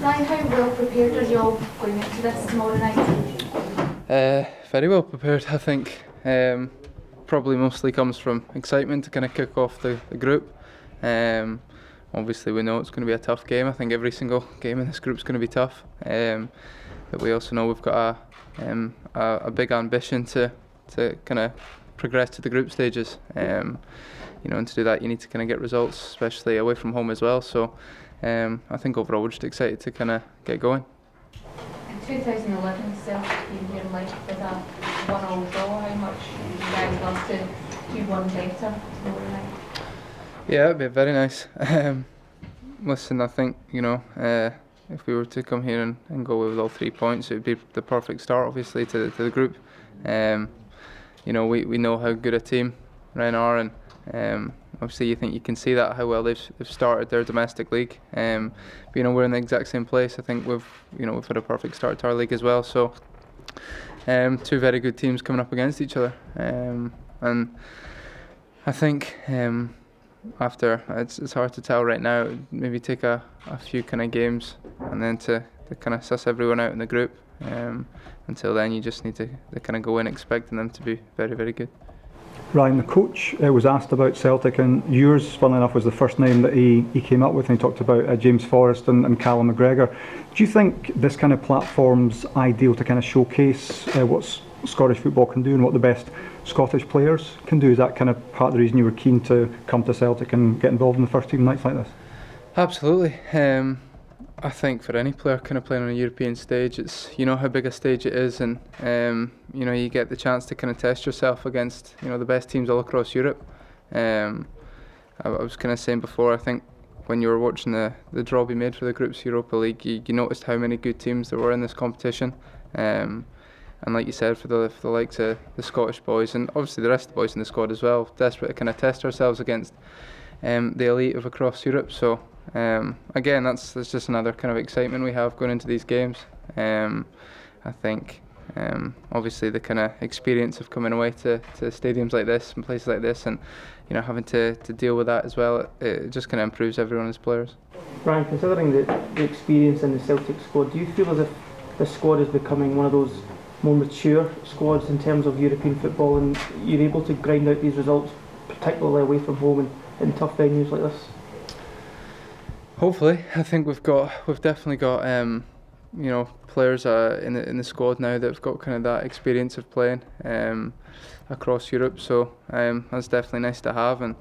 Ryan, how well prepared are you all going into this tomorrow night? Very well prepared, I think. Probably mostly comes from excitement to kind of kick off the group. Obviously we know it's going to be a tough game. I think every single game in this group is going to be tough. But we also know we've got a big ambition to kind of progress to the group stages. And to do that you need to kind of get results, especially away from home as well. So I think overall we're just excited to kind of get going. In 2011, Celtic came here and left with a 1-1 draw. How much would you guys love to do one better tomorrow night? Yeah, it'd be very nice. Listen, I think if we were to come here and go with all 3 points, it would be the perfect start, obviously, to the group. We know how good a team Rennes are, and obviously you can see that how well they've started their domestic league. But, we're in the exact same place. I think we've had a perfect start to our league as well. So two very good teams coming up against each other, and I think after it's hard to tell right now. Maybe take a few kind of games and then to kind of suss everyone out in the group. Until then, you just need to kind of go in expecting them to be very, very good. Ryan, the coach was asked about Celtic, and yours, funnily enough, was the first name that he came up with, and he talked about James Forrest and Callum McGregor. Do you think this kind of platform's ideal to kind of showcase what Scottish football can do and what the best Scottish players can do? Is that kind of part of the reason you were keen to come to Celtic and get involved in the first team nights like this? Absolutely. I think for any player kind of playing on a European stage, it's how big a stage it is, and you get the chance to kind of test yourself against the best teams all across Europe. I was kind of saying before, I think when you were watching the draw be made for the Groups Europa League, you noticed how many good teams there were in this competition. And like you said, for the likes of the Scottish boys and obviously the rest of the boys in the squad as well, desperate to kind of test ourselves against the elite of across Europe. So again, that's just another kind of excitement we have going into these games. I think obviously the kind of experience of coming away to stadiums like this and places like this, and having to deal with that as well, it just kind of improves everyone as players. Brian, considering the experience in the Celtic squad, do you feel as if the squad is becoming one of those more mature squads in terms of European football, and you're able to grind out these results, particularly away from home and in tough venues like this? Hopefully, I think we've definitely got players in the squad now that have got kind of that experience of playing across Europe. So that's definitely nice to have, and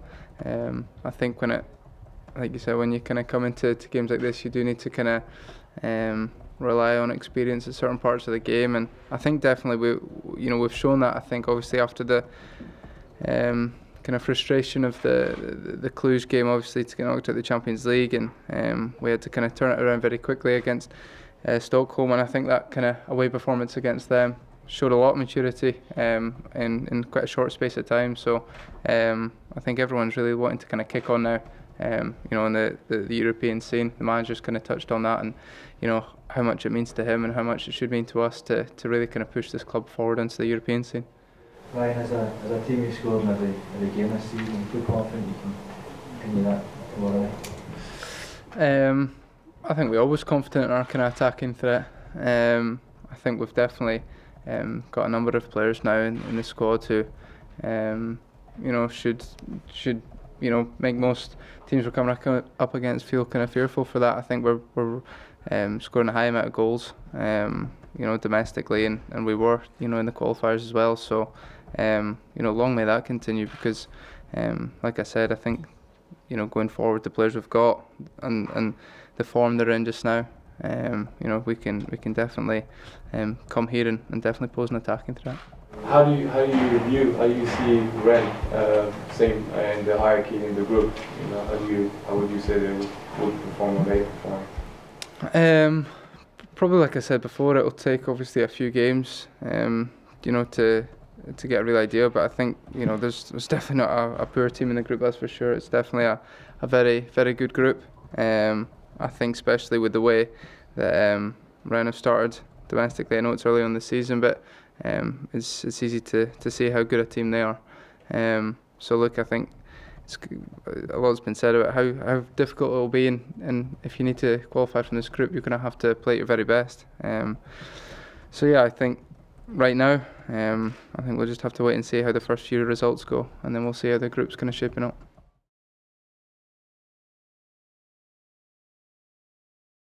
I think like you said, when you kind of come into games like this, you do need to kind of rely on experience at certain parts of the game, and I think definitely we've shown that. I think obviously after the kind of frustration of the Cluj game, obviously to get knocked out of the Champions League, and we had to kind of turn it around very quickly against Stockholm, and I think that kind of away performance against them showed a lot of maturity in quite a short space of time. So I think everyone's really wanting to kind of kick on now. In the European scene, the manager's kind of touched on that, and how much it means to him and how much it should mean to us to really kind of push this club forward into the European scene. Ryan, as a team, you scored in every game this season. I'm pretty confident you can continue that tomorrow. I think we're always confident in our kind of attacking threat. I think we've definitely got a number of players now in the squad who should make most teams we're coming up against feel kind of fearful for that. I think we're scoring a high amount of goals, domestically, and we were, in the qualifiers as well. So, long may that continue, because, like I said, I think, going forward, the players we've got and the form they're in just now, we can definitely come here and definitely pose an attacking threat. How do you see Rennes, same in the hierarchy in the group? How would you say they would perform when they perform? Probably, like I said before, it'll take obviously a few games, to get a real idea. But I think there's definitely not a poor team in the group, that's for sure. It's definitely a very, very good group. I think especially with the way that Rennes have started domestically. I know it's early on the season, but it's easy to see how good a team they are. So look, I think a lot's been said about how difficult it will be, and if you need to qualify from this group, you're going to have to play your very best. So yeah, I think right now, I think we'll just have to wait and see how the first few results go, and then we'll see how the group's kind of shaping up.